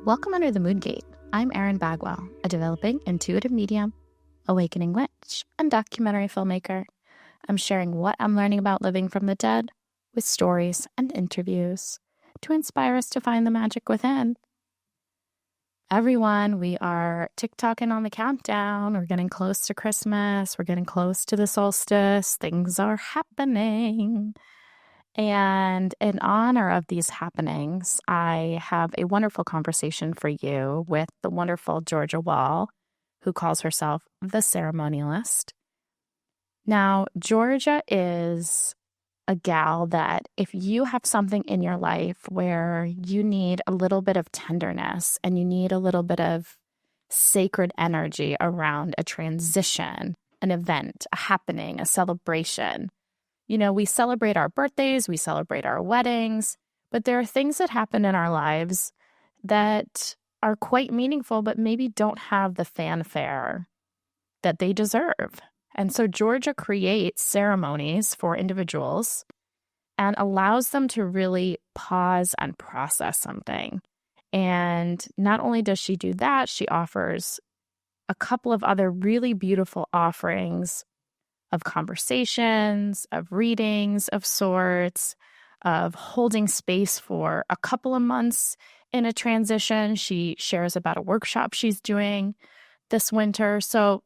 Welcome Under the Moongate. I'm Erin Bagwell, a developing intuitive medium, awakening witch, and documentary filmmaker. I'm sharing what I'm learning about living from the dead with stories and interviews to inspire us to find the magic within. Everyone, we are TikToking on the countdown. We're getting close to Christmas. We're getting close to the solstice. Things are happening. And in honor of these happenings, I have a wonderful conversation for you with the wonderful Georgia Wall, who calls herself the ceremonialist. Now, Georgia is a gal that if you have something in your life where you need a little bit of tenderness and you need a little bit of sacred energy around a transition, an event, a happening, a celebration. You know, we celebrate our birthdays, we celebrate our weddings, but there are things that happen in our lives that are quite meaningful, but maybe don't have the fanfare that they deserve. And so Georgia creates ceremonies for individuals and allows them to really pause and process something. And not only does she do that, she offers a couple of other really beautiful offerings of conversations, of readings of sorts, of holding space for a couple of months in a transition. She shares about a workshop she's doing this winter. So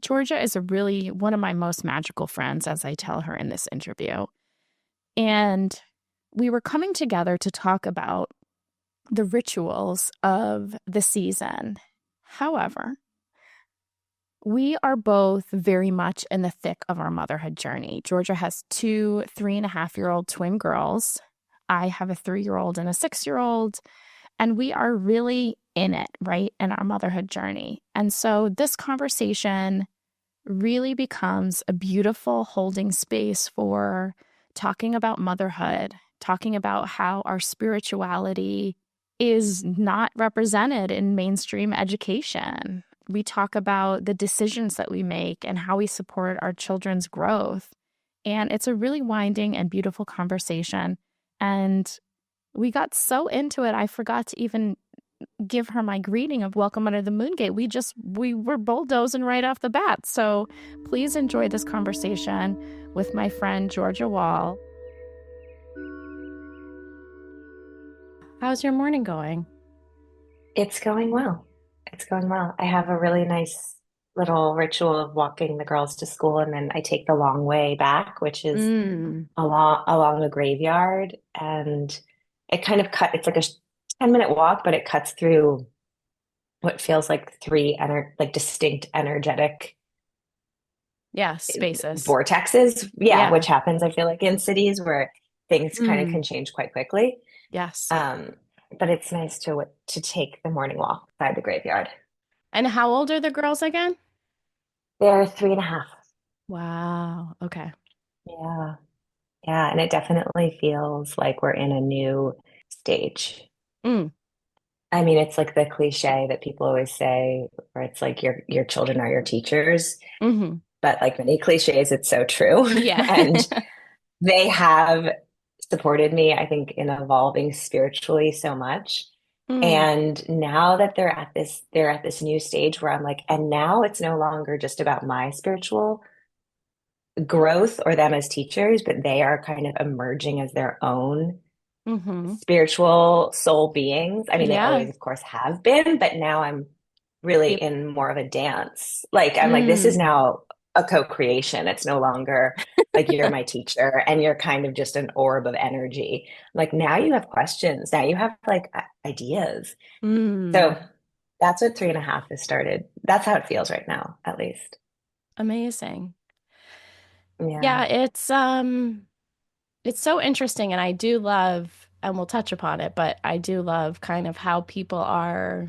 Georgia is really one of my most magical friends, as I tell her in this interview. And we were coming together to talk about the rituals of the season. However, we are both very much in the thick of our motherhood journey. Georgia has two 3.5-year-old twin girls. I have a 3-year-old and a 6-year-old. And we are really in it, right, in our motherhood journey. And so this conversation really becomes a beautiful holding space for talking about motherhood, talking about how our spirituality is not represented in mainstream education. We talk about the decisions that we make and how we support our children's growth. And it's a really winding and beautiful conversation. And we got so into it, I forgot to even give her my greeting of welcome under the moongate. We were bulldozing right off the bat. So please enjoy this conversation with my friend Georgia Wall. How's your morning going? It's going well. It's going well. I have a really nice little ritual of walking the girls to school, and then I take the long way back, which is Mm. along the graveyard. And it's like a 10-minute walk, but it cuts through what feels like like distinct energetic Yeah, spaces. vortexes. Yeah, Yeah. which happens, I feel like, in cities where things kind of Mm. can change quite quickly. Yes. Um, but it's nice to take the morning walk by the graveyard. And how old are the girls again? They're 3.5. Wow. Okay. Yeah. Yeah. And it definitely feels like we're in a new stage. Mm. I mean, it's like the cliche that people always say, where it's like your children are your teachers. Hmm. But like many cliches, it's so true. Yeah. And they have supported me, I think, in evolving spiritually so much. Mm. And now that they're at this new stage where I'm like, and now it's no longer just about my spiritual growth or them as teachers, but they are kind of emerging as their own Hmm. spiritual soul beings. I mean, they Yeah. always, of course, have been, but now I'm really Yep. in more of a dance. Like, I'm like, this is Mm. now a co-creation. It's no longer like you're my teacher and you're kind of just an orb of energy. Like, now you have questions. Now you have like ideas. Mm. So that's what 3.5 has started. That's how it feels right now, at least. Amazing. Yeah. Yeah, it's so interesting and I do love, and we'll touch upon it, but I do love kind of how people are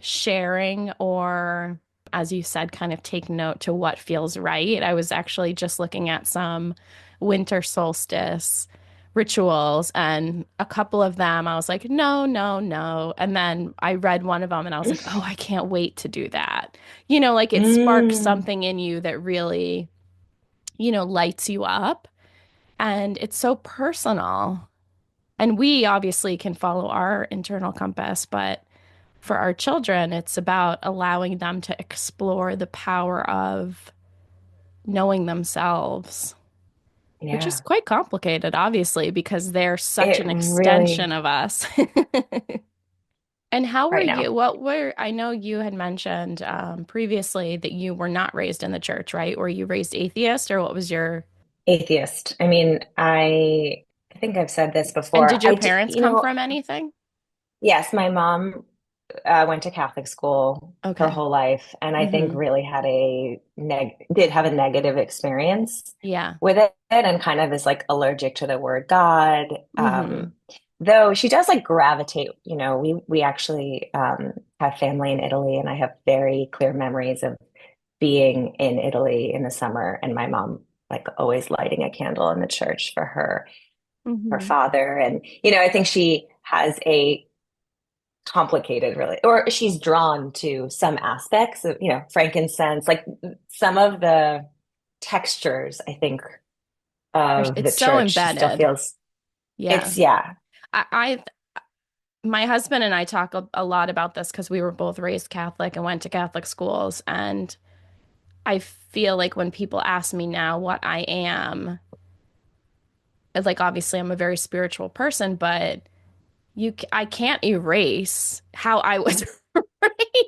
sharing or, as you said, kind of take note to what feels right. I was actually just looking at some winter solstice rituals, and a couple of them I was like, no, no, no. And then I read one of them and I was like, oh, I can't wait to do that. Like it sparks Mm. something in you that really, lights you up. And it's so personal. And we obviously can follow our internal compass, but for our children, it's about allowing them to explore the power of knowing themselves, which is Yeah, quite complicated, obviously, because they're such it an extension really, of us. And how were right now, you? What were, I know you had mentioned previously that you were not raised in the church, right? Were you raised atheist or what was your, atheist. I mean, I think I've said this and before. did your parents come from anything? Yes, my mom went to Catholic school her Okay. whole life, and I think Mm-hmm. really had a did have a negative experience Yeah. with it, and kind of is like allergic to the word God. Mm-hmm. Though she does like gravitate, we actually have family in Italy, and I have very clear memories of being in Italy in the summer, and my mom like always lighting a candle in the church for her Mm-hmm. father, and I think she has a complicated really or she's drawn to some aspects of frankincense, like some of the textures I think of It's the so church. She still embedded. feels Yeah. it's yeah. I my husband and I talk a lot about this because we were both raised Catholic and went to Catholic schools. And I feel like when people ask me now what I am, it's like obviously I'm a very spiritual person, but I can't erase how I was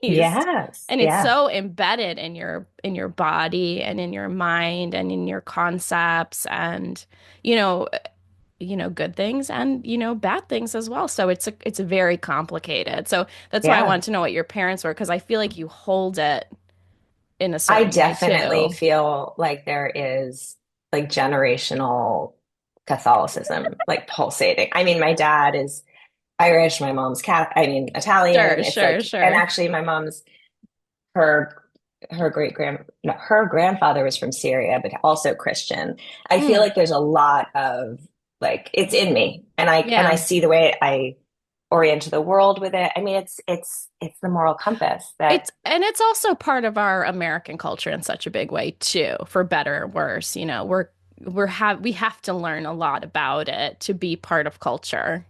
raised. Yes, And it's yeah, so embedded in your body and in your mind and in your concepts and you know good things and bad things as well. So it's very complicated. So that's why I yeah. want to know what your parents were because I feel like you hold it in a I certain way definitely too. feel like there is like generational Catholicism like pulsating. I mean, my dad is Irish, my mom's Sure, Italian. It's sure, like, and sure. actually my mom's her her great grand no, her grandfather was from Syria, but also Christian. I feel Mm, like there's a lot of like it's in me, and I yeah. see the way I orient to the world with it. I mean, it's the moral compass that It's also part of our American culture in such a big way too, for better or worse. We have to learn a lot about it to be part of culture.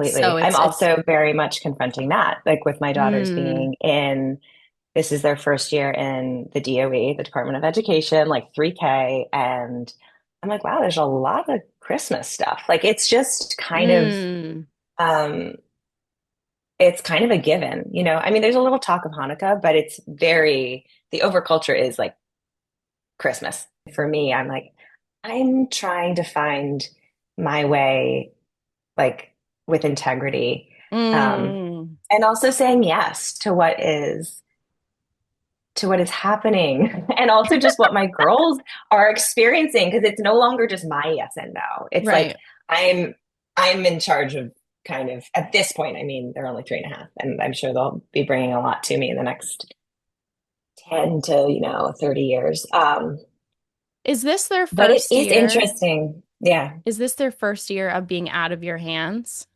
So completely. I'm it's also very much confronting that, like with my daughters mm, being in. This is their first year in the DOE, the Department of Education, like 3K. And I'm like, wow, there's a lot of Christmas stuff. Like mm, um, it's kind of a given, I mean, there's a little talk of Hanukkah, but the overculture is like Christmas. For me, I'm like, I'm trying to find my way, like with integrity, um, mm, and also saying yes to what is happening and also just what my girls are experiencing because it's no longer just my yes and no. It's like right. i'm I'm in charge of kind of at this point. I mean, they're only 3.5, and I'm sure they'll be bringing a lot to me in the next 10 to 30 years. Is this their But it first is year? interesting. Yeah. Is this their first year of being out of your hands?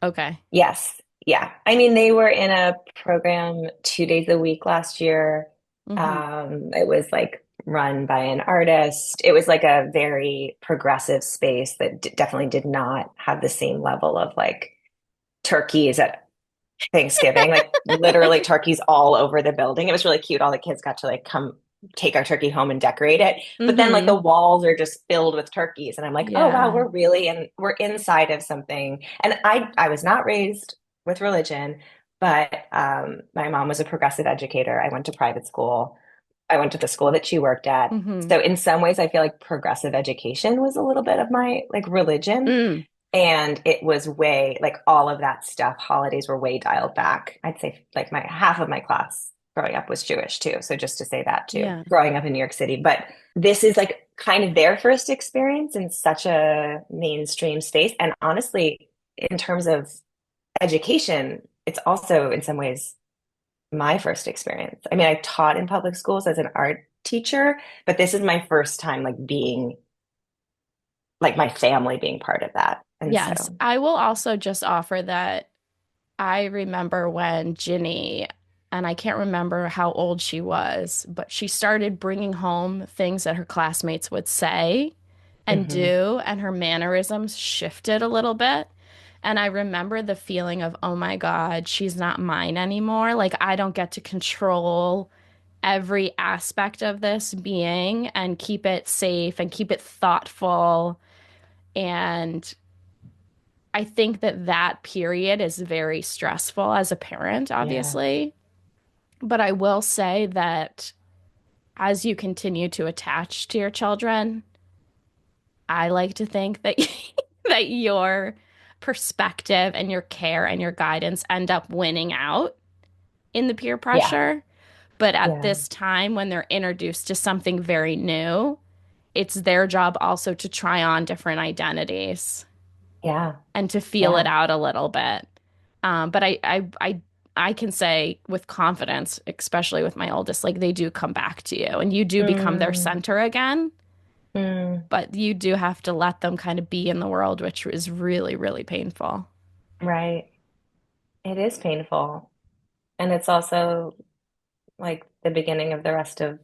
Okay. Yes. Yeah. I mean, they were in a program 2 days a week last year. Hmm. It was like run by an artist. It was like a very progressive space that definitely did not have the same level of like turkeys at Thanksgiving, like literally turkeys all over the building. It was really cute. All the kids got to like come take our turkey home and decorate it. But then like the Hmm. walls are just filled with turkeys. And I'm like, oh wow, Yeah. we're inside of something. And I was not raised with religion, but my mom was a progressive educator. I went to private school. I went to the school that she worked at. Hmm. So in some ways I feel like progressive education was a little bit of my like religion. Mm. And it was way like all of that stuff, holidays were way dialed back. I'd say like my half of my class growing up was Jewish too. So just to say that too, Yeah. growing up in New York City. But this is like kind of their first experience in such a mainstream space. And honestly, in terms of education, it's also in some ways my first experience. I mean, I taught in public schools as an art teacher, but this is my first time like being like my family being part of that. And Yes. so I will also just offer that I remember when Ginny, and I can't remember how old she was, but she started bringing home things that her classmates would say. and Hmm. do, and her mannerisms shifted a little bit. And I remember the feeling of, oh my God, she's not mine anymore. Like, I don't get to control every aspect of this being and keep it safe and keep it thoughtful. And I think that that period is very stressful as a parent, Yeah. obviously. But I will say that as you continue to attach to your children, I like to think that that your perspective and your care and your guidance end up winning out in the peer Yeah. pressure. But at Yeah. this time, when they're introduced to something very new, it's their job also to try on different identities Yeah. and to feel it Yeah. out a little bit. But I can say with confidence, especially with my oldest, like they do come back to you and you do become their Mm, center again. mm, But you do have to let them kind of be in the world, which is really, really painful. right. It is painful. And it's also like the beginning of the rest of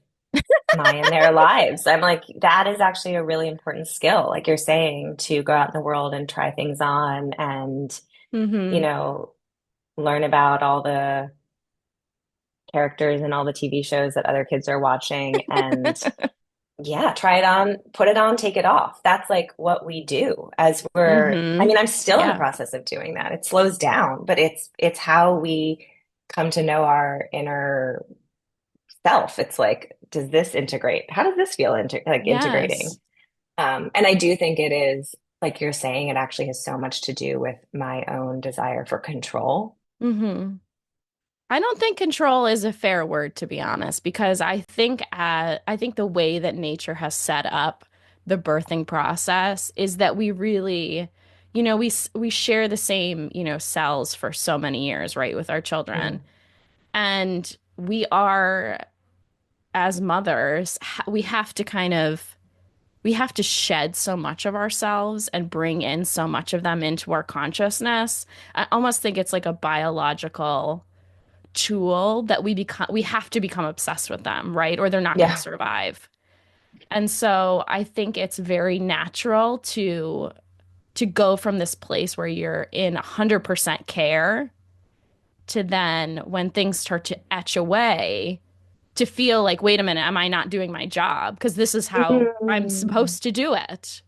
my and their lives. I'm like, that is actually a really important skill, like you're saying, to go out in the world and try things on and, you Hmm. know, learn about all the characters and all the TV shows that other kids are watching and yeah, try it on, put it on, take it off. That's like what we do as I Hmm. mean, I'm still in the Yeah. process of doing that. It slows down, but it's how we come to know our inner self. It's like, does this integrate? How does this feel like integrating? Yes. And I do think it is, like you're saying, it actually has so much to do with my own desire for control. Hmm. I don't think control is a fair word, to be honest, because I think the way that nature has set up the birthing process is that we really, we share the same, cells for so many years, right, with our children. Mm. And we are, as mothers, we have to shed so much of ourselves and bring in so much of them into our consciousness. I almost think it's like a biological tool that we have to become obsessed with them, right? Or they're not going to Yeah. survive. And so I think it's very natural to go from this place where you're in 100% care to then when things start to etch away to feel like, wait a minute, am I not doing my job? Because this is how I'm Mm. supposed to do it,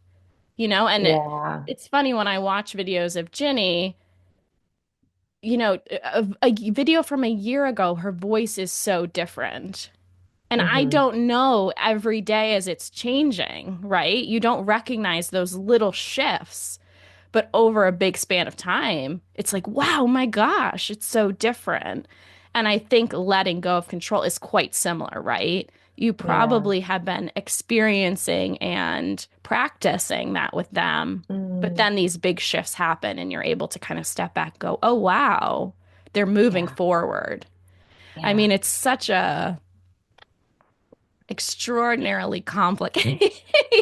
And Yeah. it's funny when I watch videos of Ginny, a video from a year ago, her voice is so different. And I Hmm. don't know every day as it's changing, right? You don't recognize those little shifts. But over a big span of time, it's like, wow, my gosh, it's so different. And I think letting go of control is quite similar, right? You Yeah. probably have been experiencing and practicing that with them. But Mm. then these big shifts happen and you're able to kind of step back, and go, oh, wow, they're moving Yeah. forward. I Yeah. mean, it's such a extraordinarily complicated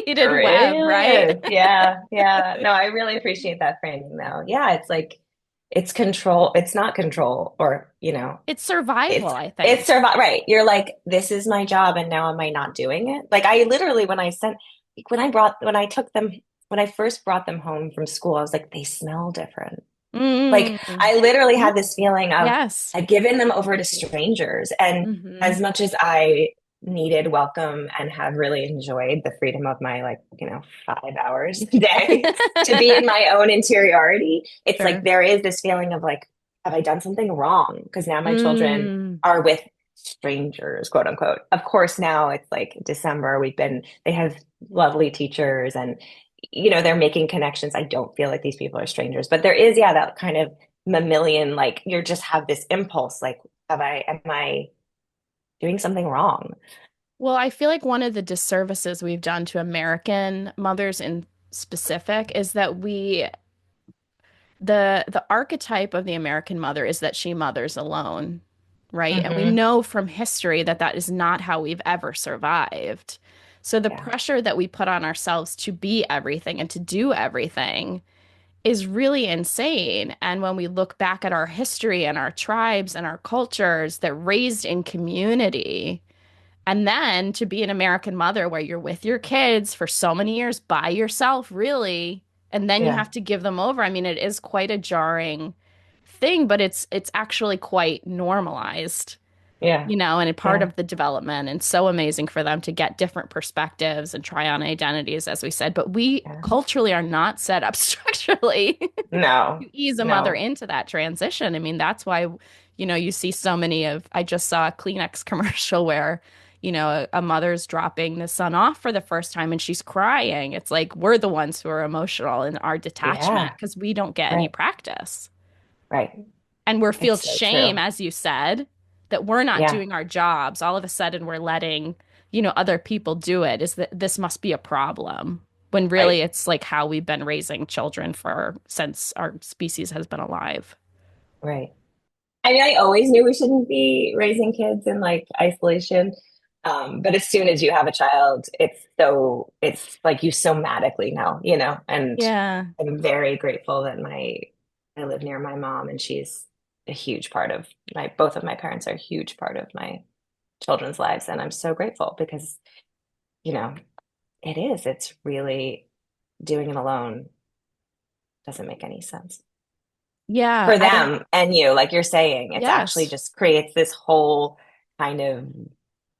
It web, really right? is. Yeah. Yeah. No, I really appreciate that framing though. Yeah, it's like it's control. It's not control or, It's survival, it's I it's think. survive, right. You're like, this is my job and now am I not doing it? Like I literally when I took them when I first brought them home from school, I was like, they smell different. Like Mm. I literally Mhm. had this feeling of Yes. I've given them over to strangers. And Hmm. as much as I needed welcome and have really enjoyed the freedom of my 5 hours a day to be in my own interiority, it's like Sure. there is this feeling of like, have I done something wrong? Because now my children Mm. are with strangers, quote unquote. Of course, now it's like December. They have lovely teachers and they're making connections. I don't feel like these people are strangers, but there is, yeah, that kind of mammalian, like you just have this impulse, like, am I doing something wrong? Well, I feel like one of the disservices we've done to American mothers in specific is that the archetype of the American mother is that she mothers alone, right? And we Hmm. know from history that that is not how we've ever survived. So the Yeah. pressure that we put on ourselves to be everything and to do everything is really insane. And when we look back at our history and our tribes and our cultures that raised in community And then to be an American mother where you're with your kids for so many years by yourself, really, and then you Yeah. have to give them over. I mean, it is quite a jarring thing, but it's actually quite normalized, Yeah. and a part Yeah. of the development, and so amazing for them to get different perspectives and try on identities, as we said. But we Yeah. culturally are not set up structurally No. to ease a mother No. into that transition. I mean, that's why, you see so many of, I just saw a Kleenex commercial where, a mother's dropping the son off for the first time and she's crying. It's like we're the ones who are emotional in our detachment Yeah. because we don't get any Right. practice. Right. And we're feel It's so shame, true. as you said, that we're not Yeah. doing our jobs. All of a sudden, we're letting, other people do it. Is that this must be a problem when really Right. it's like how we've been raising children for since our species has been alive. Right. I mean, I always knew we shouldn't be raising kids in like isolation. But as soon as you have a child, it's like you somatically know, and Yeah. I'm very grateful that I live near my mom and she's a huge part of both of my parents are a huge part of my children's lives. And I'm so grateful because, you know, it's really doing it alone doesn't make any sense Yeah. for them and you, like you're saying, it's actually Yes. just creates this whole kind of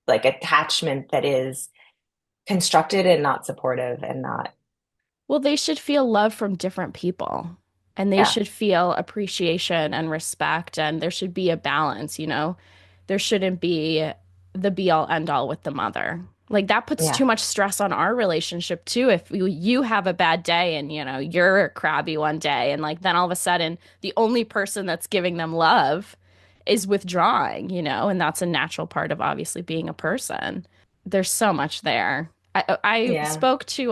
like attachment that is constructed and not supportive and not, Well, they should feel love from different people and they yeah, should feel appreciation and respect, and there should be a balance. There shouldn't be the be all end all with the mother. Like that puts yeah, too much stress on our relationship too. If you have a bad day and you're crabby one day, and like then all of a sudden the only person that's giving them love is withdrawing, and that's a natural part of obviously being a person. There's so much there. I yeah. spoke to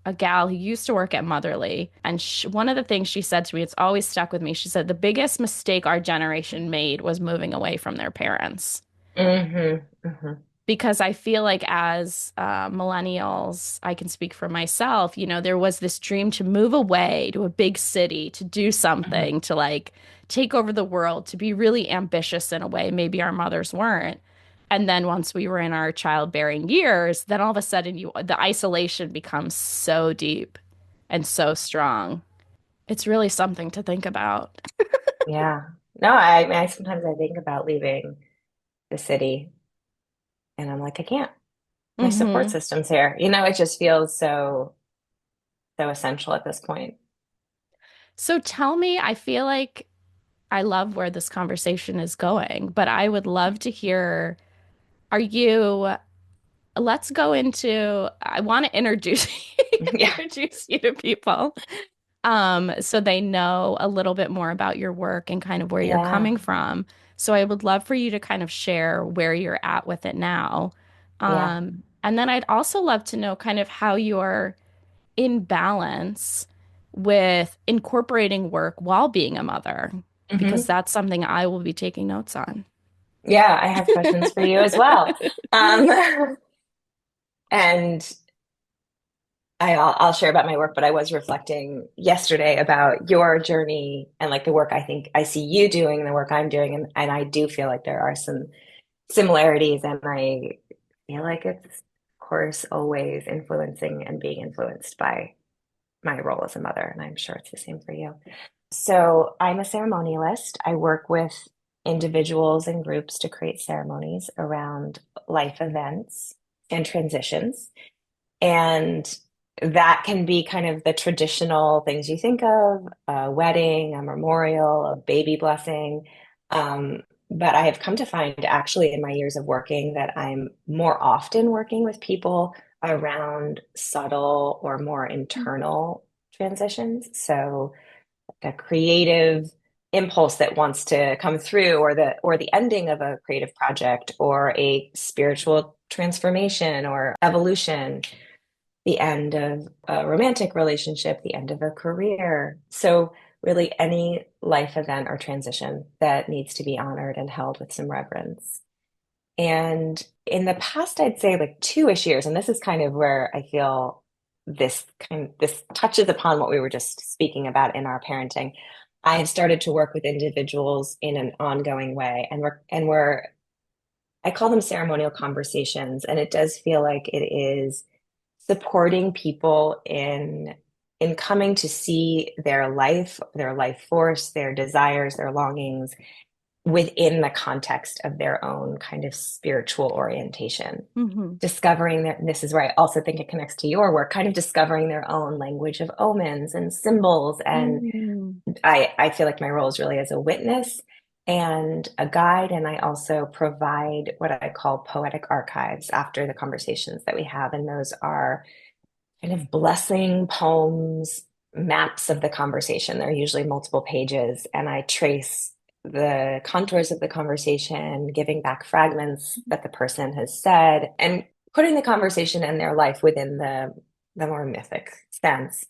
a gal who used to work at Motherly, and one of the things she said to me, it's always stuck with me. She said the biggest mistake our generation made was moving away from their parents. Hmm. Hmm. Because I feel like as millennials, I can speak for myself, there was this dream to move away to a big city, to do Hmm. something, to like take over the world, to be really ambitious in a way maybe our mothers weren't. And then once we were in our childbearing years, then all of a sudden the isolation becomes so deep and so strong. It's really something to think about. Yeah. No, I sometimes I think about leaving the city and I'm like, I can't. My support Hmm. system's here. It just feels so essential at this point. So tell me, I feel like I love where this conversation is going, but I would love to hear, are you, let's go into, I want to introduce Yeah. introduce you to people so they know a little bit more about your work and kind of where you're Yeah. coming from. So I would love for you to kind of share where you're at with it now. Yeah. And then I'd also love to know kind of how you're in balance with incorporating work while being a mother, because Hmm. that's something I will be taking notes on. Yeah, I have questions for you as well. Um, and I'll share about my work, but I was reflecting yesterday about your journey and like the work I think I see you doing, the work I'm doing, and I do feel like there are some similarities, and I feel like it's, of course, always influencing and being influenced by my role as a mother, and I'm sure it's the same for you. So I'm a ceremonialist. I work with individuals and groups to create ceremonies around life events and transitions. And that can be kind of the traditional things you think of, a wedding, a memorial, a baby blessing. But I have come to find actually in my years of working that I'm more often working with people around subtle or more internal transitions. So a creative impulse that wants to come through, or the ending of a creative project, or a spiritual transformation or evolution, the end of a romantic relationship, the end of a career. So really any life event or transition that needs to be honored and held with some reverence. And in the past, I'd say like 2-ish years, and this is kind of where I feel this touches upon what we were just speaking about in our parenting. I have started to work with individuals in an ongoing way, and we're I call them ceremonial conversations, and it does feel like it is supporting people in coming to see their life force, their desires, their longings within the context of their own kind of spiritual orientation. Hmm. Discovering that this is where I also think it connects to your work, kind of discovering their own language of omens and symbols. And Mm. I feel like my role is really as a witness and a guide. And I also provide what I call poetic archives after the conversations that we have. And those are kind of blessing poems, maps of the conversation. They're usually multiple pages, and I trace the contours of the conversation, giving back fragments that the person has said, and putting the conversation and their life within the more mythic sense.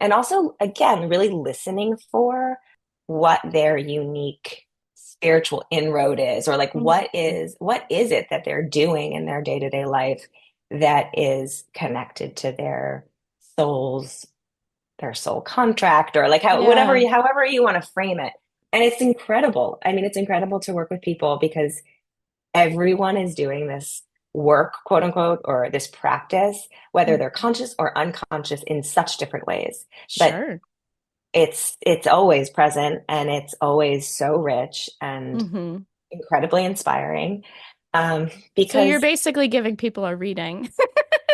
And also, again, really listening for what their unique spiritual inroad is, or like Mhm. what is it that they're doing in their day-to-day life that is connected to soul's their soul contract, or like Yeah. however you want to frame it. And it's incredible. I mean, it's incredible to work with people because everyone is doing this work, quote unquote, or this practice, whether they're Mhm. conscious or unconscious in such different ways. But Sure. it's always present, and it's always so rich and Hmm. incredibly inspiring. So you're Because basically giving people a reading.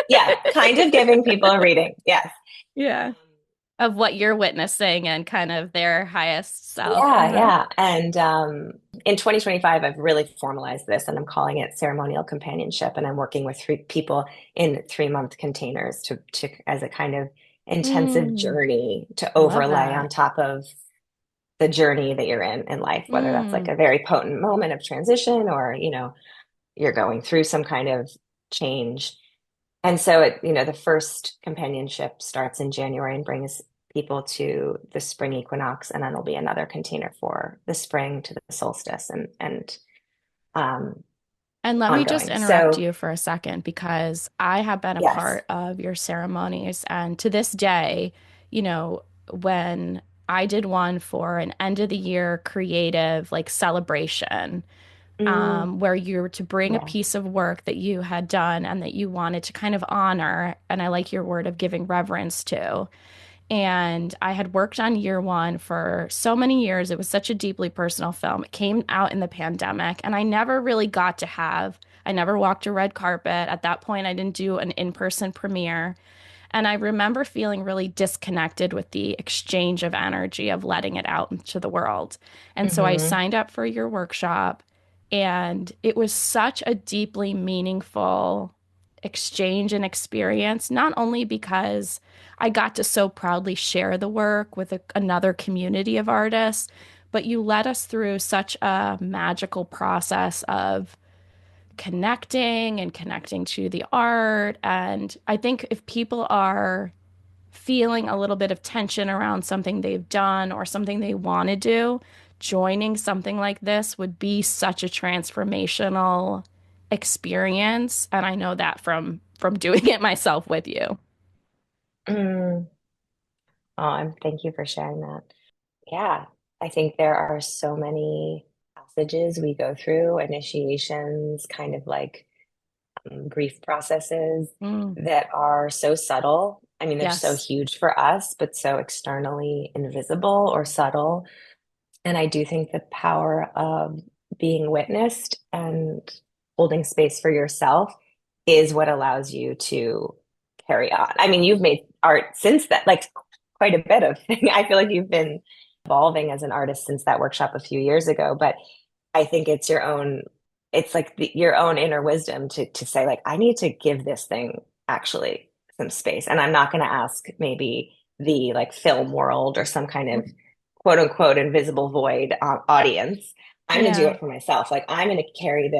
yeah, kind of giving people a reading. Yes. Yeah. Of what you're witnessing and kind of their highest self. Yeah, Uh-huh. yeah. And in 2025, I've really formalized this, and I'm calling it ceremonial companionship. And I'm working with three people in 3-month containers to as a kind of intensive Mm, journey to love overlay on that. top of the journey that you're in life, whether that's like Mm. a very potent moment of transition, or, you're going through some kind of change. And so the first companionship starts in January and brings people to the spring equinox, and then there'll be another container for the spring to the solstice, and um, And let me just ongoing. interrupt So you for a second because I have been a yes. part of your ceremonies. And to this day, you know, when I did one for an end of the year creative like celebration, Mm, where you were to bring a yeah. piece of work that you had done and that you wanted to kind of honor, and I like your word of giving reverence to. And I had worked on year one for so many years. It was such a deeply personal film. It came out in the pandemic, and I never really got to I never walked a red carpet. At that point, I didn't do an in-person premiere. And I remember feeling really disconnected with the exchange of energy of letting it out into the world. And so I Hmm. signed up for your workshop, and it was such a deeply meaningful exchange and experience, not only because I got to so proudly share the work with another community of artists, but you led us through such a magical process of connecting and connecting to the art. And I think if people are feeling a little bit of tension around something they've done or something they want to do, joining something like this would be such a transformational experience. And I know that from doing it myself with you. Mm. Oh, and thank you for sharing that. Yeah, I think there are so many passages we go through, initiations, kind of like grief processes Mm, that are so subtle. I mean, they're so yes. huge for us, but so externally invisible or subtle. And I do think the power of being witnessed and holding space for yourself is what allows you to carry on. I mean, you've made art since that, like quite a bit of thing. I feel like you've been evolving as an artist since that workshop a few years ago, but I think it's like your own inner wisdom to say like, I need to give this thing actually some space. And I'm not going to ask maybe the like film world or some kind of quote unquote invisible void audience. I'm going to do Yeah. it for myself. Like I'm going to carry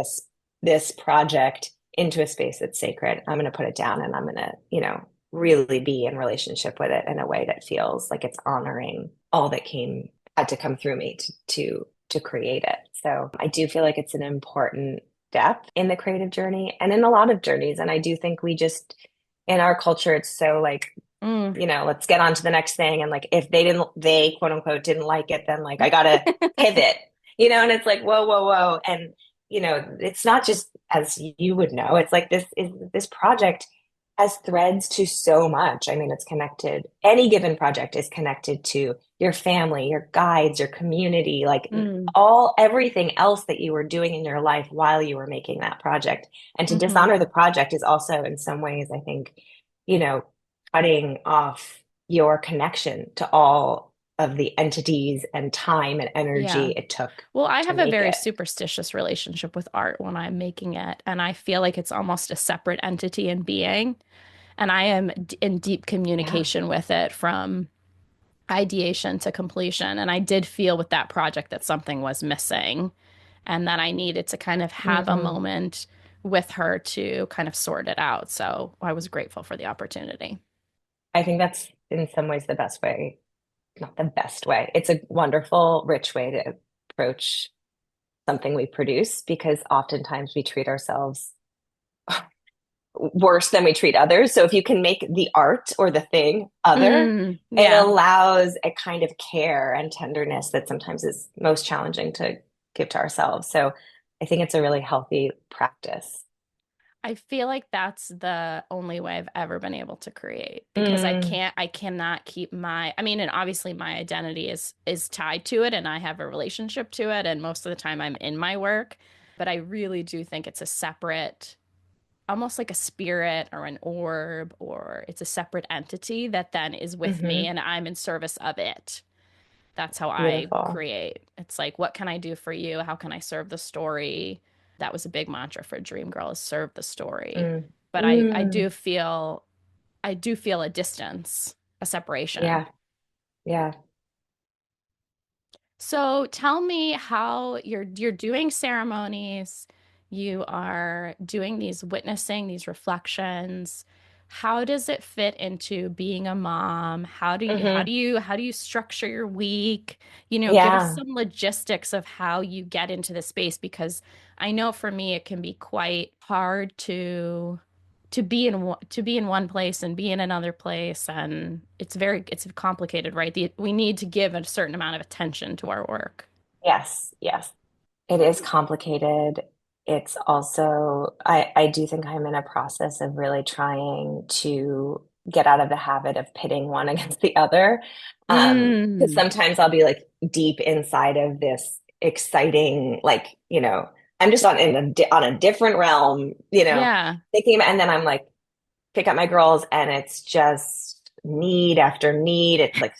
this project into a space that's sacred. I'm going to put it down, and I'm going to, really be in relationship with it in a way that feels like it's honoring all that had to come through me to create it. So I do feel like it's an important step in the creative journey and in a lot of journeys. And I do think we just in our culture, it's so like, Mm. let's get on to the next thing. And like if they quote unquote didn't like it, then like I gotta pivot, and it's like, whoa, whoa, whoa. And it's not just as you would know, it's like this project has threads to so much. I mean, it's connected. Any given project is connected to your family, your guides, your community, like Mm, everything else that you were doing in your life while you were making that project. And to hmm. dishonor the project is also, in some ways, I think, you know, cutting off your connection to all of the entities and time and energy Yeah. it took Well, I to have a make very it. superstitious relationship with art when I'm making it, and I feel like it's almost a separate entity and being, and I am in deep Yeah. communication with it from ideation to completion. And I did feel with that project that something was missing and that I needed to kind of have a Hmm. moment with her to kind of sort it out. So I was grateful for the opportunity. I think that's in some ways the best way, not the best way. It's a wonderful, rich way to approach something we produce because oftentimes we treat ourselves worse than we treat others. So if you can make the art or the thing other, Mm, it yeah. allows a kind of care and tenderness that sometimes is most challenging to give to ourselves. So I think it's a really healthy practice. I feel like that's the only way I've ever been able to create because Mm, I cannot keep I mean, and obviously my identity is tied to it and I have a relationship to it and most of the time I'm in my work, but I really do think it's a separate, almost like a spirit or an orb, or it's a separate entity that then is with me hmm. and I'm in service of it. That's how I Beautiful. create. It's like, what can I do for you? How can I serve the story? That was a big mantra for Dream Girl is serve the story. Mm. But Mm. I do feel a distance, a separation. Yeah. Yeah. So tell me how you're doing ceremonies, you are doing these witnessing, these reflections. How does it fit into being a mom? Hmm. How do you structure your week? Give us Yeah. some logistics of how you get into the space because I know for me it can be quite hard to be in one place and be in another place and it's complicated, right? We need to give a certain amount of attention to our work. Yes. Yes. It is complicated. It's also, I do think I'm in a process of really trying to get out of the habit of pitting one against the other. Because Mm, sometimes I'll be like deep inside of this exciting, like, I'm just on a different realm, yeah. thinking, and then I'm like, pick up my girls and it's just need after need. It's like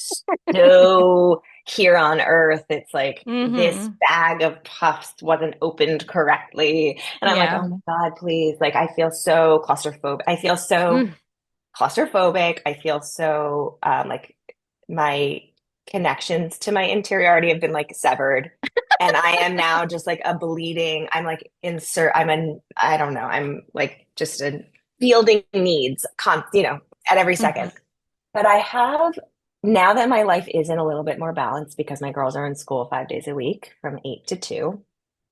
so here on earth. It's like this Mm-hmm. bag of puffs wasn't opened correctly. And I'm like, Yeah. oh my God, please. Like I feel so claustrophobic. I feel so Mm, claustrophobic. I feel so like my connections to my interiority have been like severed. And I am now just like a bleeding, I'm like I don't know, I'm like just a fielding needs, at every mm-hmm. second. But I have, now that my life is in a little bit more balanced because my girls are in school 5 days a week from 8 to 2,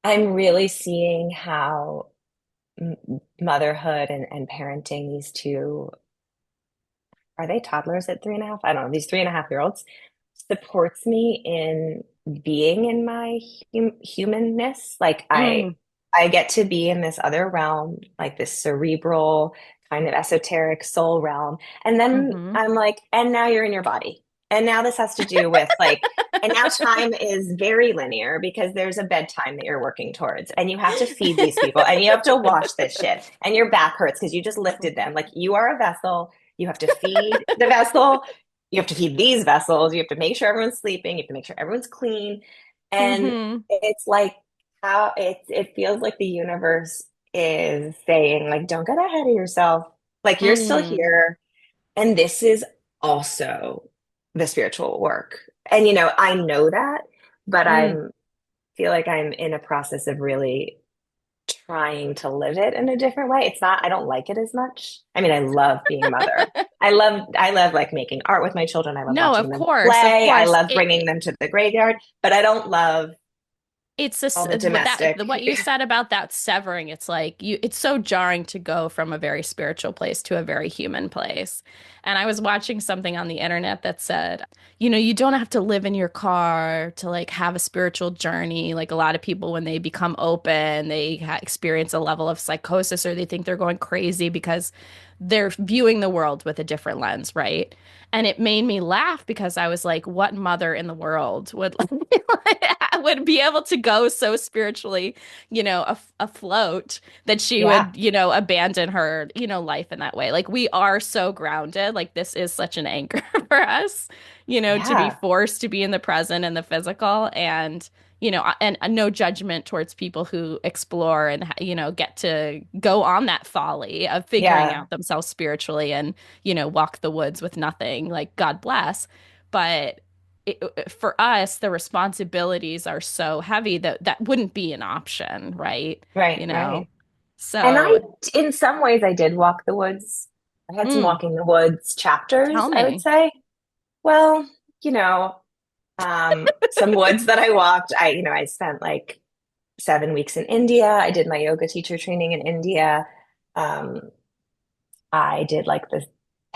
I'm really seeing how motherhood and parenting these two, are they toddlers at 3.5? I don't know, these 3.5-year-olds supports me in being in my humanness. Like Mm, I get to be in this other realm, like this cerebral kind of esoteric soul realm. And then mm-hmm. I'm like, and now you're in your body. And now this has to do with like, and now time is very linear because there's a bedtime that you're working towards. And you have to feed these people and you have to wash this shit. And your back hurts because you just lifted them. Like you are a vessel. You have to feed the vessel. You have to feed these vessels. You have to make sure everyone's sleeping. You have to make sure everyone's clean. And Mm-hmm. it's like how it feels like the universe is saying, like, don't get ahead of yourself. Like you're still Mm, here. And this is also the spiritual work. And I know that, but mm. I'm feel like I'm in a process of really trying to live it in a different way. It's not, I don't like it as much. I mean, I love being a mother. I love like making art with my children. I love No, watching of them course, of play. I course. love bringing them to the graveyard, but I don't love It's this all the what that domestic. what you said about that severing. It's like it's so jarring to go from a very spiritual place to a very human place. And I was watching something on the internet that said, you don't have to live in your car to like have a spiritual journey. Like a lot of people, when they become open, they experience a level of psychosis or they think they're going crazy because they're viewing the world with a different lens, right? And it made me laugh because I was like, what mother in the world would would be able to go so spiritually, afloat that she Yeah. would, abandon her, life in that way. Like we are so grounded. Like this is such an anchor for us, to be Yeah. forced to be in the present and the physical and and no judgment towards people who explore and, get to go on that folly of figuring Yeah. out themselves spiritually and, walk the woods with nothing. Like, God bless. But for us, the responsibilities are so heavy that that wouldn't be an option, right? Right, You know? right. And So, in some ways, I did walk the woods. I had some mm, walking the woods chapters, tell I would me. say. Well, some woods that I walked, I spent like 7 weeks in India. I did my yoga teacher training in India. Um, I did like the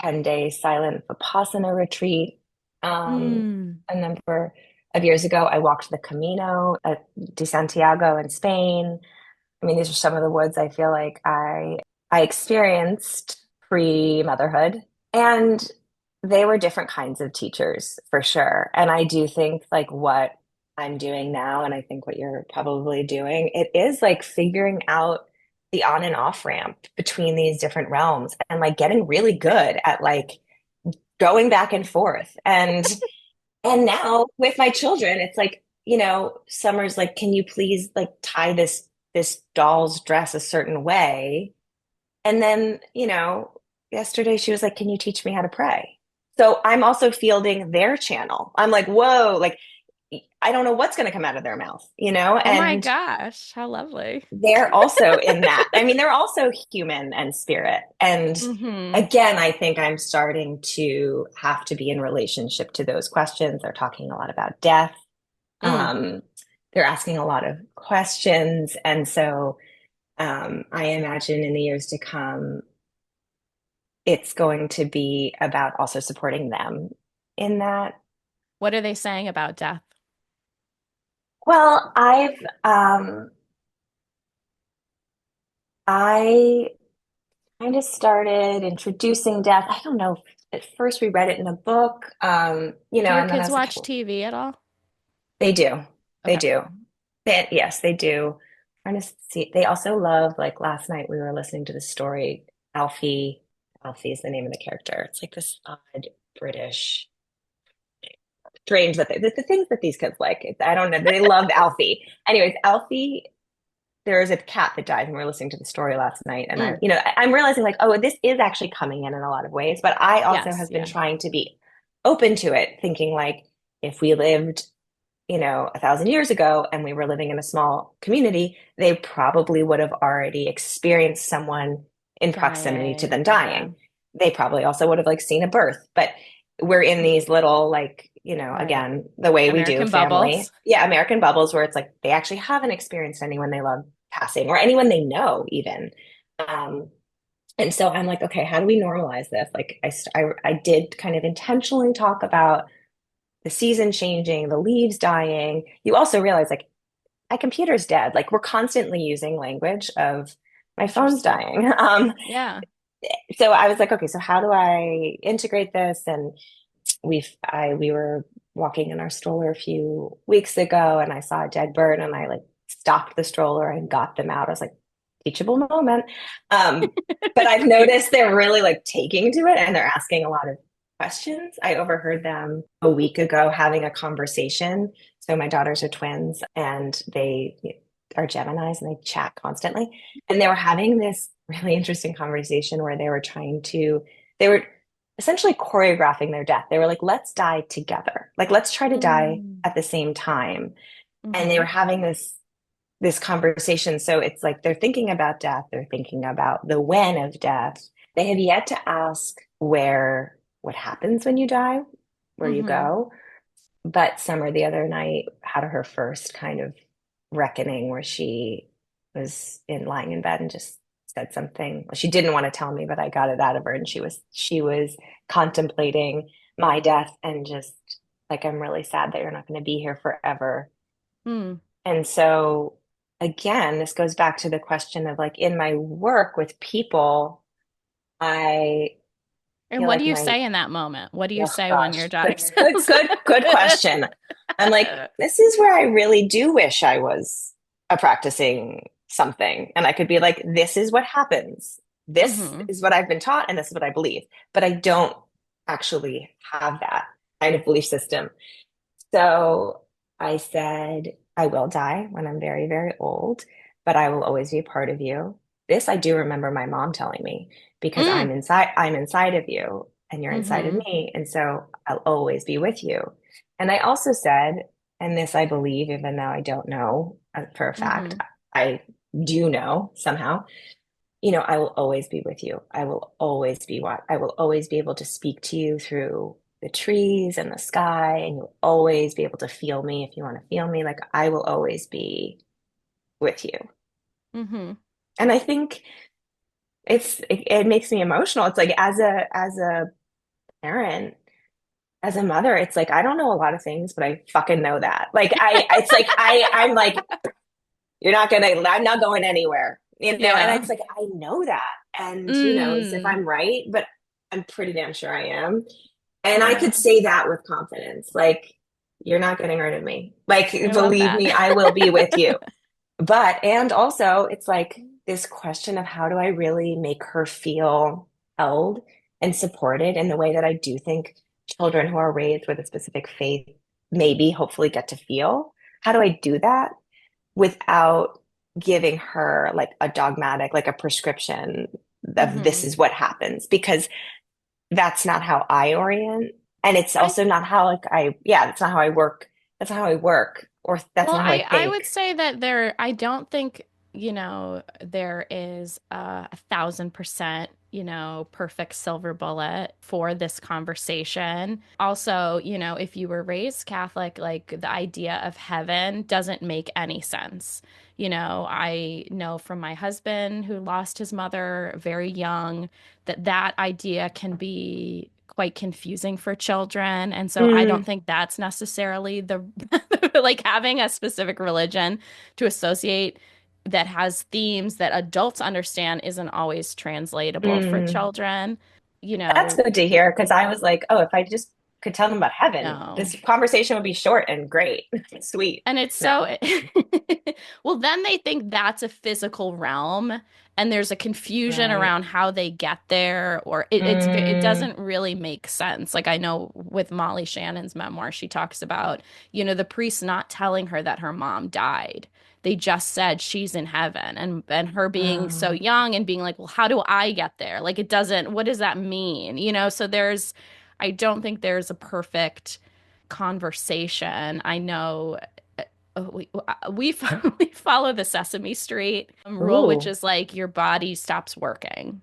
10-day silent Vipassana retreat. Mm, A number of years ago, I walked the Camino de Santiago in Spain. I mean, these are some of the woods I feel like I experienced pre-motherhood, and they were different kinds of teachers for sure. And I do think like what I'm doing now, and I think what you're probably doing, it is like figuring out the on and off ramp between these different realms and like getting really good at like going back and forth. And now with my children, it's like, Summer's like, can you please like tie this doll's dress a certain way? And then, yesterday she was like, can you teach me how to pray? So I'm also fielding their channel. I'm like, whoa, like I don't know what's going to come out of their mouth, oh my and gosh, how lovely. they're also in that. I mean, they're also human and spirit. And Mm-hmm. again, I think I'm starting to have to be in relationship to those questions. They're talking a lot about death. Mm. Um, they're asking a lot of questions. And so I imagine in the years to come, it's going to be about also supporting them in that. What are they saying about death? Well, I kind of started introducing death. I don't know. At first, we read it in a book, Do your and then I kids was like, watch TV at all? they do, they Okay. do. Yes, they do. Trying to see. They also love like last night we were listening to the story. Alfie, Alfie is the name of the character. It's like this odd British strange that the things that these kids like. I don't know. They love Alfie. Anyways, Alfie, there is a cat that dies, and we were listening to the story last night, and Mm. I'm realizing like, oh, this is actually coming in a lot of ways. But I also Yes, have been yeah. trying to be open to it, thinking like, if we lived, 1,000 years ago, and we were living in a small community, they probably would have already experienced someone in proximity to Dying. them Yeah. dying. They probably also would have like seen a birth, but we're in these little like, Right. again, the way we do American family. bubbles. Yeah, American bubbles where it's like they actually haven't experienced anyone they love passing or anyone they know even. Um, and so I'm like, okay, how do we normalize this? Like I did kind of intentionally talk about the season changing, the leaves dying. You also realize like my computer's dead. Like we're constantly using language of my phone's Interesting. dying. Yeah. So I was like, okay, so how do I integrate this? And we were walking in our stroller a few weeks ago, and I saw a dead bird, and I like stopped the stroller and got them out. I was like, teachable moment. Um, but I've noticed they're really like taking to it, and they're asking a lot of questions. I overheard them a week ago having a conversation. So my daughters are twins, and they are Geminis, and they chat constantly. And they were having this really interesting conversation where they were essentially choreographing their death. They were like, let's die together. Like, let's try to die Mm. at the same time. And they Mm-hmm. were having this conversation. So it's like they're thinking about death, they're thinking about the when of death. They have yet to ask what happens when you die, where you Mm-hmm. go. But Summer the other night had her first kind of reckoning where she was in lying in bed and just said something. Well, she didn't want to tell me, but I got it out of her, and she was contemplating my death and just like, I'm really sad that you're not going to be here forever. Mm. And so again, this goes back to the question of like in my work with people, I And feel what do like you my say in that moment? What do you oh say when your gosh, daughter says? good question. I'm like, this is where I really do wish I was a practicing something. And I could be like, this is what happens. This Hmm. is what I've been taught, and this is what I believe. But I don't actually have that kind of belief system. So I said, I will die when I'm very, very old, but I will always be a part of you. This I do remember my mom telling me because Mm. I'm inside of you and you're inside of Hmm. me. And so I'll always be with you. And I also said, and this I believe, even though I don't know for a fact, Hmm. I do know somehow, I will always be with you. I will always be what I will always be able to speak to you through the trees and the sky, and you'll always be able to feel me if you want to feel me. Like I will always be with you. Hmm. And I think it makes me emotional. It's like as a parent, as a mother, it's like I don't know a lot of things, but I fucking know that. Like it's like I'm like I'm not going anywhere, and Yeah. it's like, I know that. And who knows if Mm. I'm right, but I'm pretty damn sure I am. And I Yeah. could say that with confidence, like, you're not getting rid of me. Like, I love believe that. me, I will be with you. And also, it's like this question of how do I really make her feel held and supported in the way that I do think children who are raised with a specific faith maybe hopefully get to feel? How do I do that without giving her like a dogmatic, like a prescription of this Hmm. is what happens? Because that's not how I orient. And it's I also not how like yeah, that's not how I work. That's not how I work, or that's Well, not how I I would think. say that I don't think, there is 1,000%, perfect silver bullet for this conversation. Also, if you were raised Catholic, like the idea of heaven doesn't make any sense. I know from my husband who lost his mother very young that that idea can be quite confusing for children. And so I don't Mm, think that's necessarily the like having a specific religion to associate that has themes that adults understand isn't always translatable for mm. children. You That's know, good to hear because I was like, oh, if I just could tell them about heaven, no. this conversation would be short and great. Sweet. And it's No. so, well, then they think that's a physical realm, and there's a confusion Right. around how they get there, or it Mm, doesn't really make sense. Like I know with Molly Shannon's memoir, she talks about, the priest not telling her that her mom died. They just said she's in heaven, and her being so oh, young and being like, well, how do I get there? Like it doesn't, what does that mean? So I don't think there's a perfect conversation. I know we we follow the Sesame Street rule, which ooh. is like your body stops working.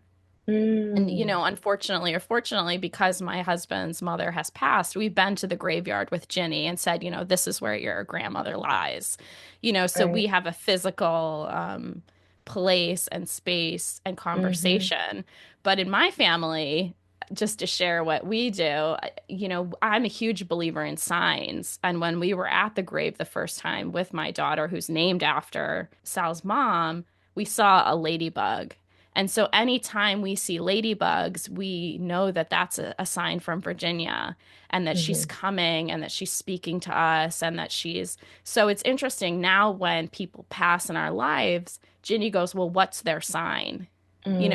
And, Mm, unfortunately or fortunately, because my husband's mother has passed, we've been to the graveyard with Ginny and said, this is where your grandmother lies. So we right. have a physical place and space and Mm-hmm. conversation. But in my family, just to share what we do, I'm a huge believer in signs. And when we were at the grave the first time with my daughter, who's named after Sal's mom, we saw a ladybug. And so anytime we see ladybugs, we know that that's a sign from Virginia and that she's Mm-hmm. coming and that she's speaking to us and that so it's interesting now when people pass in our lives, Ginny goes, well, what's their sign?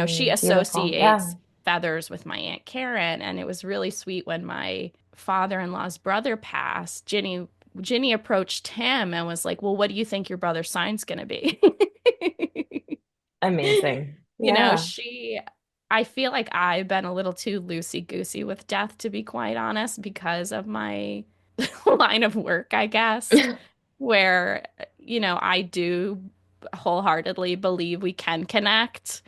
She Mm, beautiful. Yeah. associates feathers with my Aunt Karen. And it was really sweet when my father-in-law's brother passed. Ginny approached him and was like, well, what do you think your brother's sign's going to be? Amazing. You know, Yeah. she, I feel like I've been a little too loosey-goosey with death, to be quite honest, because of my line of work, I guess, where, I do wholeheartedly believe we can connect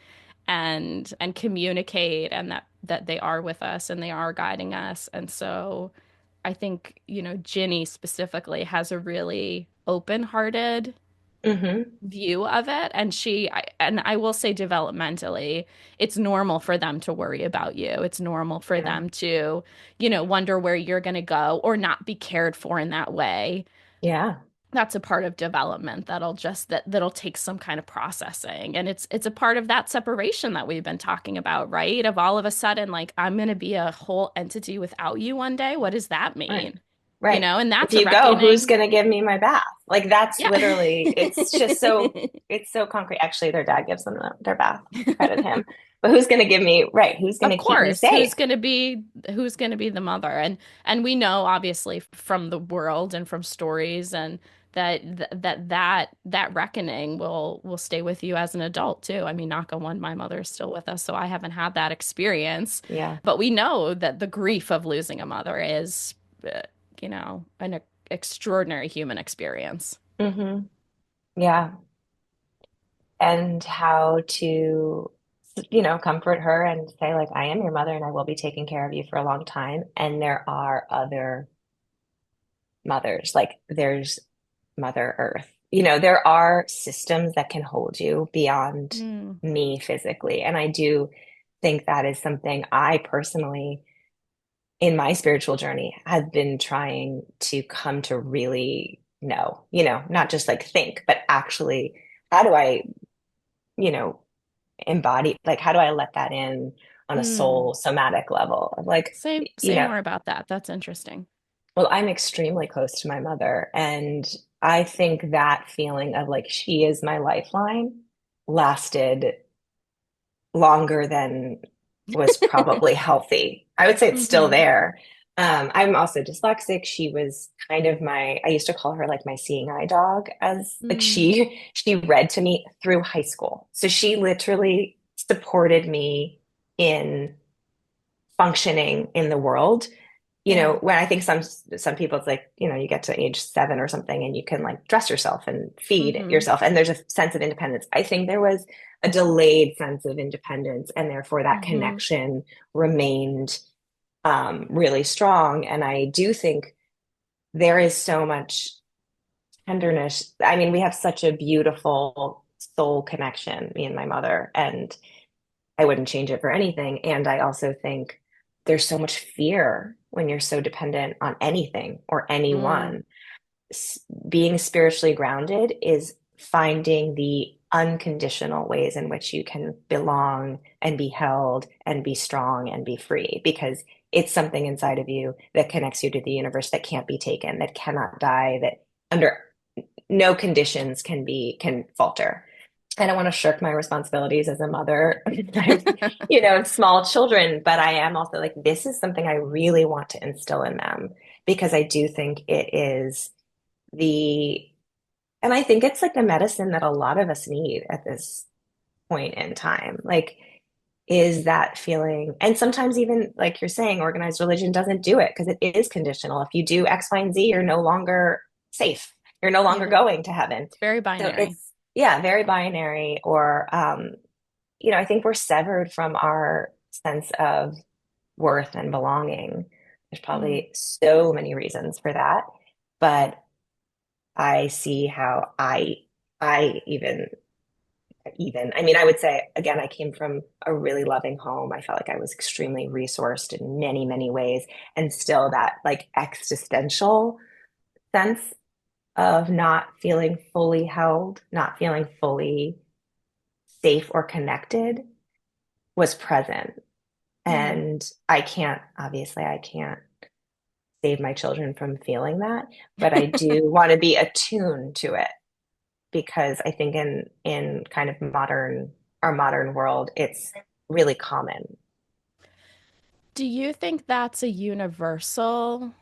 and communicate and that they are with us and they are guiding us. And so I think, Ginny specifically has a really open-hearted Hmm. view of it. And and I will say developmentally, it's normal for them to worry about you. It's normal for Yeah. them to, wonder where you're going to go or not be cared for in that way. Yeah. That's a part of development that'll take some kind of processing. And it's a part of that separation that we've been talking about, right? Of all of a sudden, like, I'm going to be a whole entity without you one day. What does that Right. mean? Right. And If that's a you go, who's reckoning. going to give me my bath? Like that's Yeah. literally, it's just so, it's so concrete. Actually, their dad gives them their bath. Credit him. But who's going to give me, right? Who's going Of to keep me course, safe? who's going to be the mother? And we know obviously from the world and from stories and that reckoning will stay with you as an adult too. I mean, knock on wood, my mother is still with us, so I haven't had that experience. Yeah. But we know that the grief of losing a mother is, an extraordinary human experience. Hmm. Yeah. And how to, comfort her and say, like, I am your mother and I will be taking care of you for a long time. And there are other mothers, like, there's Mother Earth. There are systems that can hold you beyond Mm, me physically. And I do think that is something I personally, in my spiritual journey, have been trying to come to really know, not just like think, but actually, how do I, you know, embody, like, how do I let that in on a mm. soul somatic level of like, Say more about that. That's interesting. well, I'm extremely close to my mother. And I think that feeling of like she is my lifeline lasted longer than was probably healthy. I would say it's still Hmm. there. I'm also dyslexic. She was kind of I used to call her like my seeing eye dog, as like Mm, she read to me through high school. So she literally supported me in functioning in the world. yeah. When I think some people, it's like, you get to age 7 or something and you can like dress yourself and feed Hmm. yourself and there's a sense of independence. I think there was a delayed sense of independence and therefore that Hmm. connection remained really strong. And I do think there is so much tenderness. I mean, we have such a beautiful soul connection, me and my mother, and I wouldn't change it for anything. And I also think there's so much fear when you're so dependent on anything or Mm, anyone. Being spiritually grounded is finding the unconditional ways in which you can belong and be held and be strong and be free, because it's something inside of you that connects you to the universe that can't be taken, that cannot die, that under no conditions can falter. I don't want to shirk my responsibilities as a mother. Small children, but I am also like, this is something I really want to instill in them because I do think it is the, and I think it's like the medicine that a lot of us need at this point in time. Like, is that feeling, and sometimes even like you're saying, organized religion doesn't do it because it is conditional. If you do X, Y, and Z, you're no longer safe. You're no longer yeah. going to heaven. It's very So binary. it's, yeah, very binary. Or, I think we're severed from our sense of worth and belonging. There's Mm. probably so many reasons for that, but I see how I I mean, I would say again, I came from a really loving home. I felt like I was extremely resourced in many, many ways, and still that like existential sense of not feeling fully held, not feeling fully safe or connected was present. Mm. And obviously, I can't save my children from feeling that, but I do want to be attuned to it because I think in kind of our modern world, it's really common. Do you think that's a universal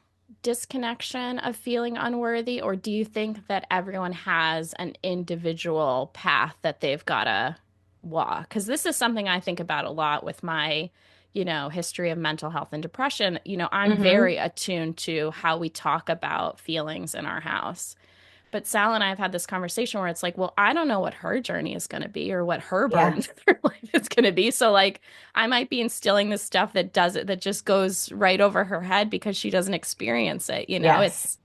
disconnection of feeling unworthy, or do you think that everyone has an individual path that they've got to walk? Because this is something I think about a lot with my, history of mental health and depression. I'm very Hmm. attuned to how we talk about feelings in our house. But Sal and I have had this conversation where it's like, well, I don't know what her journey is going to be or what her Yeah. burden in her life is going to be. So like I might be instilling this stuff that just goes right over her head because she doesn't experience it. Yes.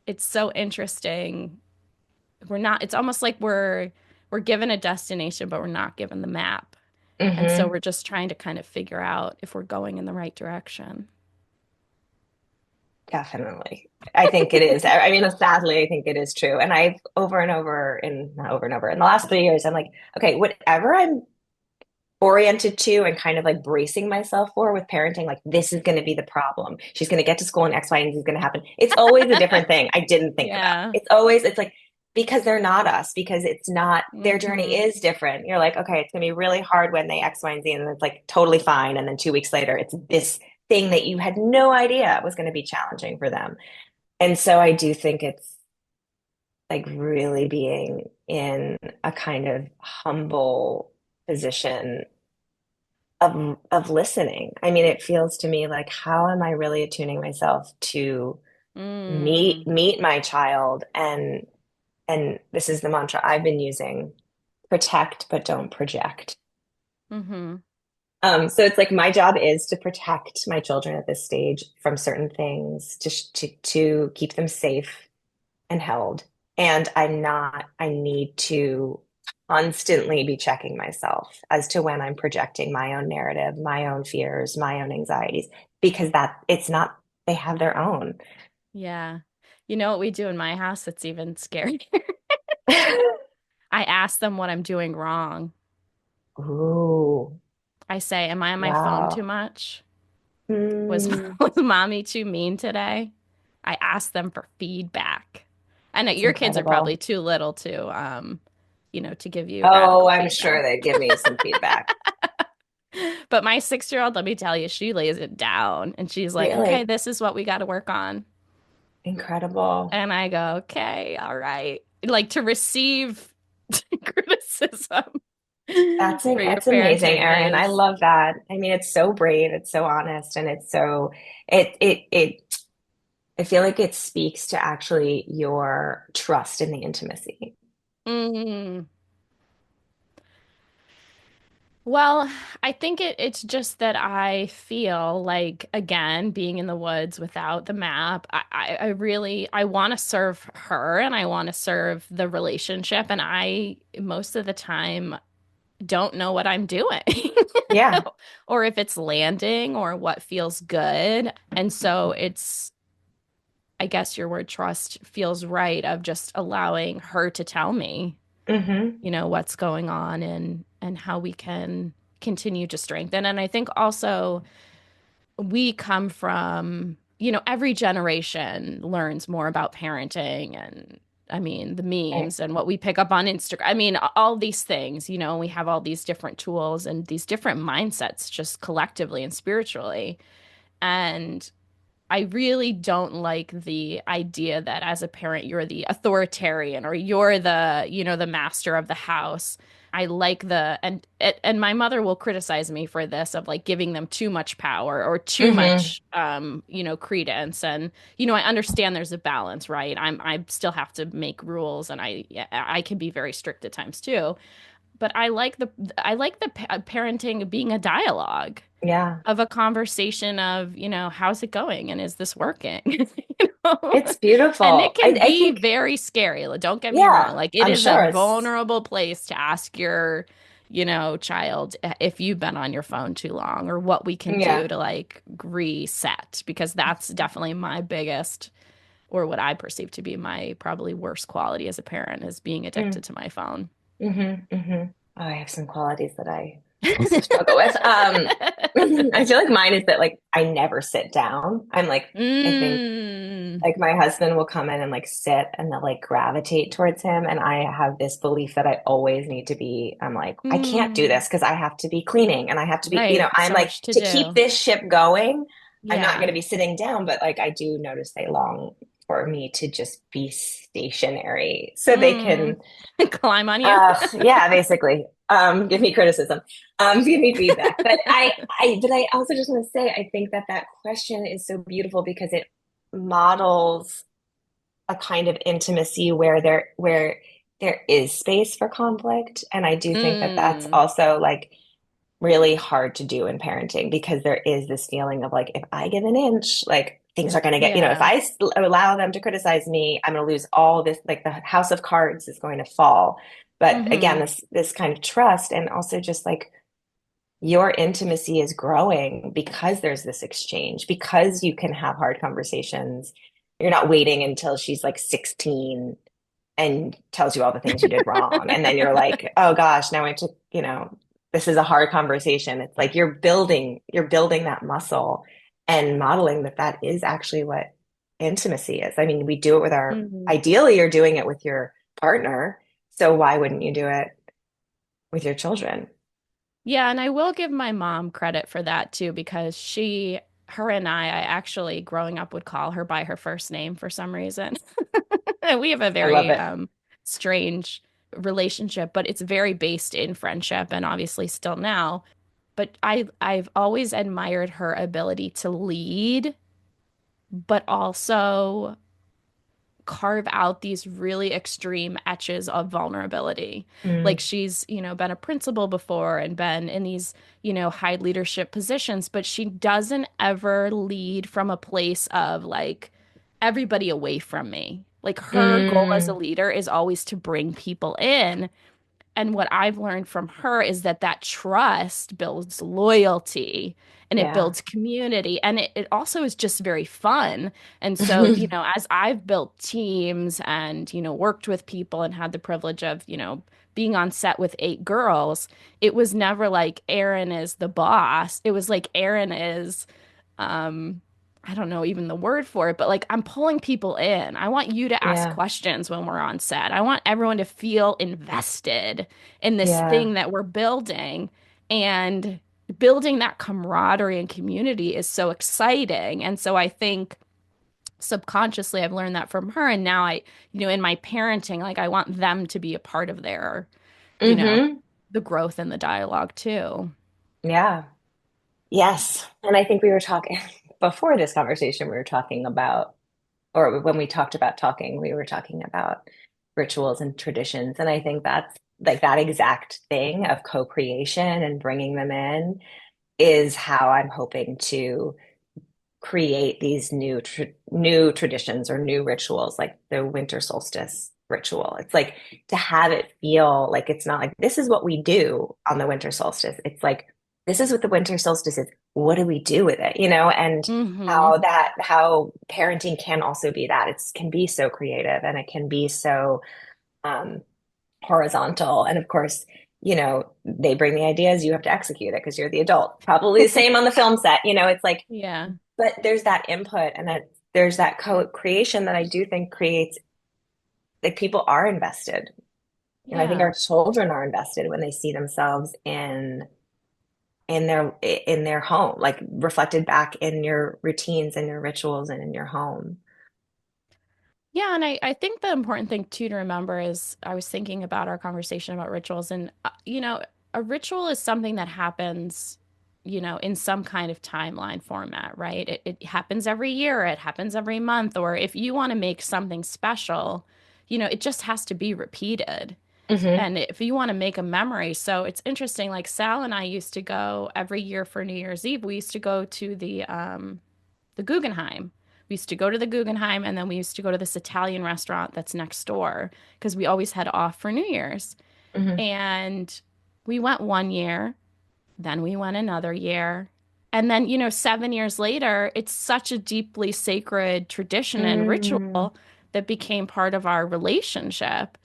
It's so interesting we're not, it's almost like we're given a destination, but we're not given the map. And so Hmm. we're just trying to kind of figure out if we're going in the right direction. Definitely. I think it is. I mean, sadly, I think it is true. And I've over and over and not over and over in the last 3 years, I'm like, okay, whatever I'm oriented to and kind of like bracing myself for with parenting, like this is going to be the problem. She's going to get to school and X, Y, and Z is going to happen. It's always a different thing I didn't think about. Yeah. It's like, because they're not us, because it's not, their journey Hmm. is different. You're like, okay, it's going to be really hard when they X, Y, and Z, and it's like totally fine. And then 2 weeks later, it's this thing that you had no idea was going to be challenging for them. And so I do think it's like really being in a kind of humble position of listening. I mean, it feels to me like how am I really attuning myself to Mm. meet my child, and this is the mantra I've been using: protect but don't project. Hmm. So it's like my job is to protect my children at this stage from certain things, to keep them safe and held. And I need to constantly be checking myself as to when I'm projecting my own narrative, my own fears, my own anxieties, because it's not, they have their own. Yeah. You know what we do in my house that's even scarier? I ask them what I'm doing wrong. Ooh, I say, am I on my phone too wow. much? Was Mm, was mommy too mean today? I ask them for feedback. I know that's your kids are probably incredible. too little to to give you Oh, radical I'm feedback. sure they'd give me some feedback. But my 6-year-old, let me tell you, she lays it down and she's like, okay, Really this is what we got to work on. incredible. And I go, okay, all right. Like to receive criticism for your That's amazing, parenting Erin. I is, love that. I mean, it's so brave, it's so honest, and it's so it I feel like it speaks to actually your trust in the intimacy. mm. Well, I think it's just that I feel like, again, being in the woods without the map, I really I want to serve her and I want to serve the relationship. And I most of the time don't know what I'm doing Yeah. or if it's landing or what feels good. And so it's, I guess your word trust feels right of just allowing her to tell me, Hmm. what's going on and how we can continue to strengthen. And I think also we come from, every generation learns more about parenting and I mean, the Right. memes and what we pick up on Instagram. I mean, all these things, we have all these different tools and these different mindsets just collectively and spiritually. And I really don't like the idea that as a parent you're the authoritarian or you're the master of the house. I like and my mother will criticize me for this of like giving them too much power or too Hmm. much credence and I understand there's a balance, right? I still have to make rules and I can be very strict at times too. But I like the parenting being a dialogue Yeah. of a conversation of, how's it going and is this working? You know? It's And beautiful. it can I be think, very scary. Like, don't get me wrong. yeah, Like it I'm is a sure it's, vulnerable place to ask your, child if you've been on your phone too long or what we can do yeah. to like reset because that's definitely my biggest or what I perceive to be my probably worst quality as a parent is being addicted to my phone. Mm-hmm, hmm. Oh, I have some qualities that I also struggle with. I feel like mine is that like I never sit down. I think Mm, like my husband will come in and like sit and they'll like gravitate towards him. And I have this belief that I always need to be, I'm like, I can't do mm. this because I have to be cleaning and I have to be, Right. I'm So like, much to to keep do. this ship going, I'm not going Yeah. to be sitting down, but like I do notice they long for me to just be stationary so they Mm. can, Climb on you. yeah, basically, give me criticism, give me feedback. But I also just want to say, I think that that question is so beautiful because it models a kind of intimacy where there is space for conflict. And I do think that that's Mm. also like really hard to do in parenting because there is this feeling of like if I give an inch, like things are going to get, if Yeah. allow them to criticize me, I'm going to lose all this, like the house of cards is going to fall. But again, Hmm. this kind of trust, and also just like your intimacy is growing because there's this exchange, because you can have hard conversations. You're not waiting until she's like 16 and tells you all the things you did wrong. And then you're like, oh gosh, now I have to, this is a hard conversation. It's like you're building that muscle and modeling that that is actually what intimacy is. I mean, we do it with Hmm. ideally, you're doing it with your partner. So why wouldn't you do it with your children? Yeah, and I will give my mom credit for that too, because her and I actually growing up would call her by her first name for some reason. And we have a I love very it. strange relationship, but it's very based in friendship and obviously still now. But I've always admired her ability to lead, but also carve out these really extreme etches of vulnerability. Like Mm, she's, been a principal before and been in these, high leadership positions, but she doesn't ever lead from a place of like everybody away from me. Like her goal as a mm, leader is always to bring people in. And what I've learned from her is that that trust builds loyalty and it yeah. builds community. And it also is just very fun. And so, as I've built teams and, worked with people and had the privilege of, being on set with 8 girls, it was never like Erin is the boss. It was like Erin is um I don't know even the word for it, but like I'm pulling people in. I want you to ask Yeah. questions when we're on set. I want everyone to feel invested in this Yeah. thing that we're building. And building that camaraderie and community is so exciting. And so I think subconsciously I've learned that from her. And now in my parenting, like I want them to be a part of their, you know, Hmm. the growth and the dialogue too. Yeah. Yes. And I think we were talking before this conversation, we were talking about, or when we talked about talking, we were talking about rituals and traditions. And I think that's like that exact thing of co-creation and bringing them in is how I'm hoping to create these new traditions or new rituals, like the winter solstice ritual. It's like to have it feel like it's not like this is what we do on the winter solstice. It's like this is what the winter solstice is. What do we do with it? And Hmm. how parenting can also be that. It can be so creative and it can be so um horizontal. And of course, they bring the ideas, you have to execute it because you're the adult. Probably the same on the film set. It's like Yeah. but there's that input and that there's that co-creation that I do think creates like people are invested. And I think Yeah. our children are invested when they see themselves in their home, like reflected back in your routines and your rituals and in your home. Yeah, and I think the important thing too to remember is I was thinking about our conversation about rituals, and a ritual is something that happens, in some kind of timeline format, right? It happens every year, it happens every month, or if you want to make something special, it just has to be repeated. Hmm. And if you want to make a memory, so it's interesting, like Sal and I used to go every year for New Year's Eve, we used to go to the Guggenheim. We used to go to the Guggenheim and then we used to go to this Italian restaurant that's next door because we always had off for New Year's. Hmm. And we went one year, then we went another year. And then, 7 years later, it's such a deeply sacred tradition and Mm. ritual that became part of our relationship.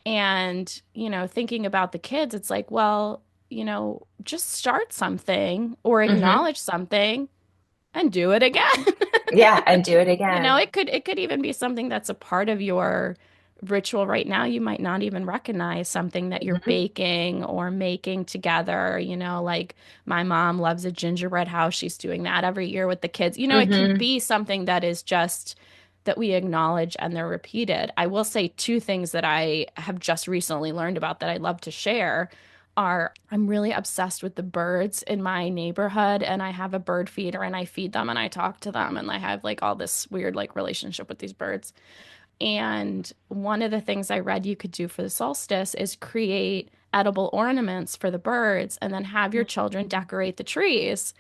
And, thinking about the kids, it's like, well, just start something or Hmm. acknowledge something and do it again. Yeah, and do it again. It could even be something that's a part of your ritual right now. You might not even recognize something that you're Hmm. baking or making together, like my mom loves a gingerbread house. She's doing that every year with the kids. It could Hmm. be something that is just that we acknowledge and they're repeated. I will say two things that I have just recently learned about that I'd love to share are I'm really obsessed with the birds in my neighborhood and I have a bird feeder and I feed them and I talk to them and I have like all this weird like relationship with these birds. And one of the things I read you could do for the solstice is create edible ornaments for the birds and then have your children decorate the trees.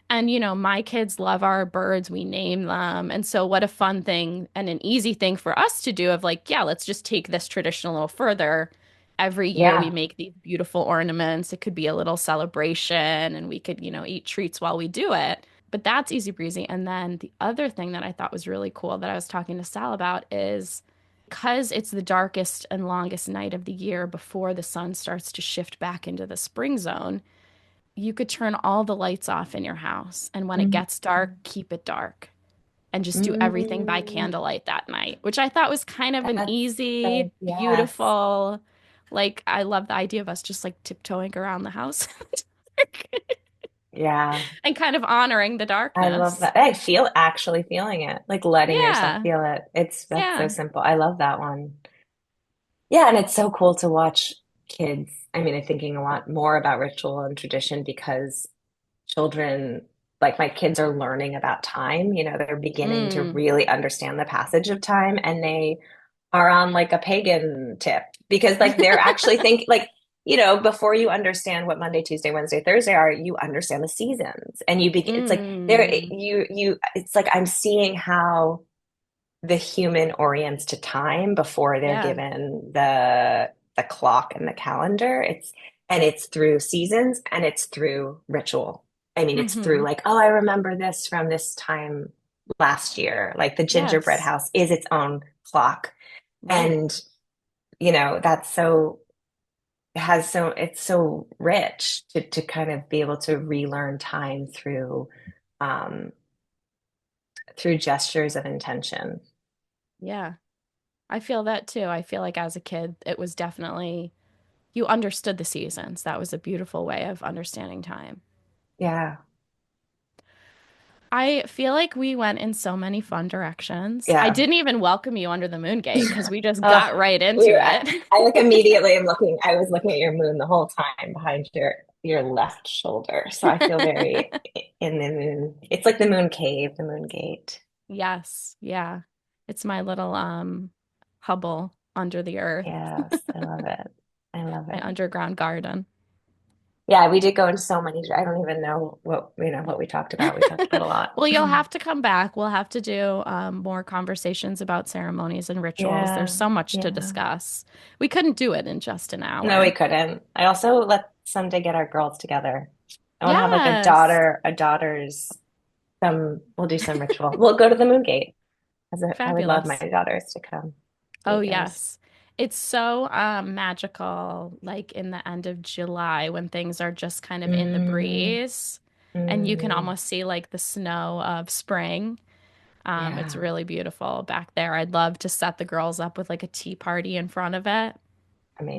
And, my kids love our birds. We name them. And so, what a fun thing and an easy thing for us to do of like, yeah, let's just take this tradition a little further. Every year we Yeah. make these beautiful ornaments. It could be a little celebration and we could, eat treats while we do it. But that's easy breezy. And then the other thing that I thought was really cool that I was talking to Sal about is because it's the darkest and longest night of the year before the sun starts to shift back into the spring zone, you could turn all the lights off in your house. And when it Mm, gets dark, keep it dark and just do everything by mm, candlelight that night, which I thought was kind of an that's easy, so, yes. beautiful, like, I love the idea of us just like tiptoeing around the house Yeah. and kind of honoring the I love darkness. that. I feel actually feeling it, like letting yourself Yeah. feel it. That's so Yeah. simple. I love that one. Yeah, and it's so cool to watch kids. I mean, I'm thinking a lot more about ritual and tradition because children, like my kids are learning about time. They're beginning to Mm, really understand the passage of time and they are on like a pagan tip because like they're actually think like, before you understand what Monday, Tuesday, Wednesday, Thursday are, you understand the seasons and you begin, it's like there, mm. it's like I'm seeing how the human orients to time before they're Yeah. given the clock and the calendar. It's through seasons and it's through ritual. I mean, it's through Hmm. like, oh, I remember this from this time last year. Like the gingerbread Yes. house is its own clock. Right. And, that's so has so it's so rich to kind of be able to relearn time um through gestures of intention. Yeah. I feel that too. I feel like as a kid, it was definitely, you understood the seasons. That was a beautiful way of understanding time. Yeah. I feel like we went in so many fun directions. I Yeah. didn't even welcome you under the moon gate because we just Uh, got right into we were, it. I like immediately am looking, I was looking at your moon the whole time behind your left shoulder. So I feel very in the moon. It's like the moon cave, the moon gate. Yes, yeah. It's my little Hubble under the earth, Yes, I love it. I love my it. underground garden. Yeah, we did go into so many. I don't even know what we talked about. We talked about a lot. Well, you'll have to come back. We'll have to do more conversations about ceremonies and rituals. There's Yeah, so much to yeah. discuss. We couldn't do it in just an No, we hour. couldn't. I also let someday get our girls together. I want to have like Yes. a daughter's we'll do some ritual. We'll go to the moon gate. I would love my Fabulous. daughters to come. Oh, Playgrounds. yes. It's so magical, like in the end of July when things are just kind of in the Mm, breeze and you can mm, almost see like the snow of spring. It's yeah, really beautiful back there. I'd love to set the girls up with like a tea party in front of it.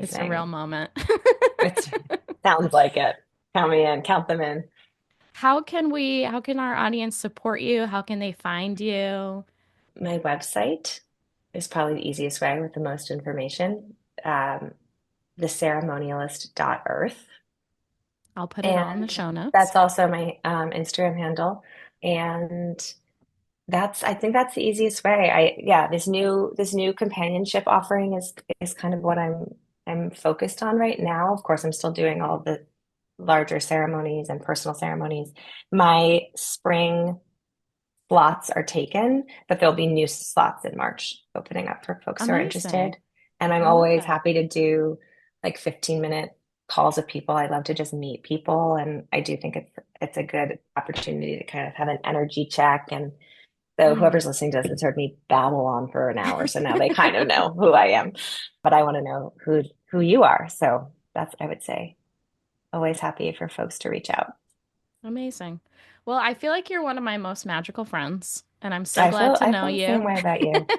It's a real amazing. moment. It sounds like it. Count me in. Count them in. How can our audience support you? How can they find you? My website is probably the easiest way with the most information. Um, theceremonialist.earth. I'll put it all in the And show notes. that's also my Instagram handle. And I think that's the easiest way. Yeah, this new companionship offering is kind of what I'm focused on right now. Of course, I'm still doing all the larger ceremonies and personal ceremonies. My spring slots are taken, but there'll be new slots in March opening up for folks who are Amazing. interested. And I'm I love always that. happy to do like 15-minute calls with people. I love to just meet people, and I do think it's a good opportunity to kind of have an energy check. And so Mm. whoever's listening to this has heard me babble on for an hour, so now they kind of know who I am. But I want to know who you are. So that's I would say always happy for folks to reach out. Amazing. Well, I feel like you're one of my most magical friends, and I'm so glad to I know feel the same you way about you.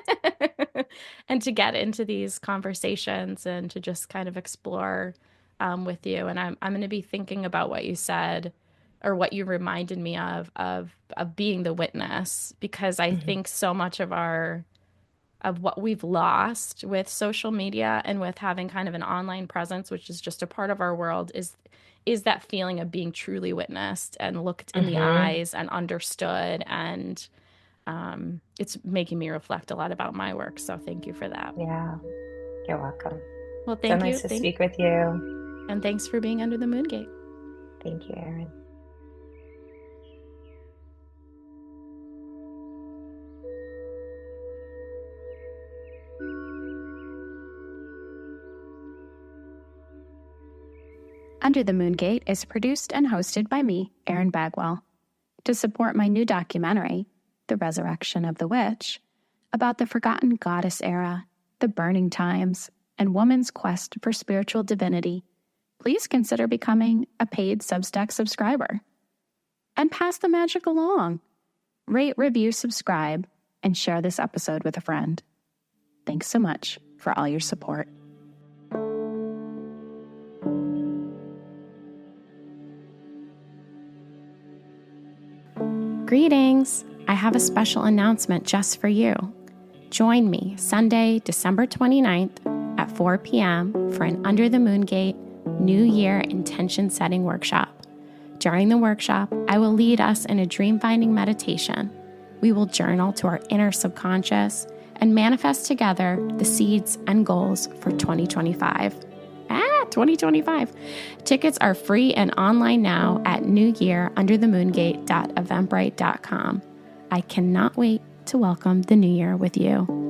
and to get into these conversations and to just kind of explore with you. And I'm going to be thinking about what you said or what you reminded me of being the witness because I Mhm. think so much of what we've lost with social media and with having kind of an online presence, which is just a part of our world, is that feeling of being truly witnessed and looked in the Mhm. eyes and understood. And it's making me reflect a lot about my work. So thank you for that. Yeah, you're welcome. Well, So thank you. nice to speak with you. And thanks for being under the moon gate. Thank you, Erin. Under the Moon Gate is produced and hosted by me, Erin Bagwell. To support my new documentary, The Resurrection of the Witch, about the forgotten goddess era, the burning times, and woman's quest for spiritual divinity, please consider becoming a paid Substack subscriber. And pass the magic along. Rate, review, subscribe, and share this episode with a friend. Thanks so much for all your support. Greetings! I have a special announcement just for you. Join me Sunday, December 29th at 4 p.m. for an Under the Moon Gate New Year Intention Setting Workshop. During the workshop, I will lead us in a dream-finding meditation. We will journal to our inner subconscious and manifest together the seeds and goals for 2025. 2025. Tickets are free and online now at newyearunderthemoongate.eventbrite.com. I cannot wait to welcome the new year with you.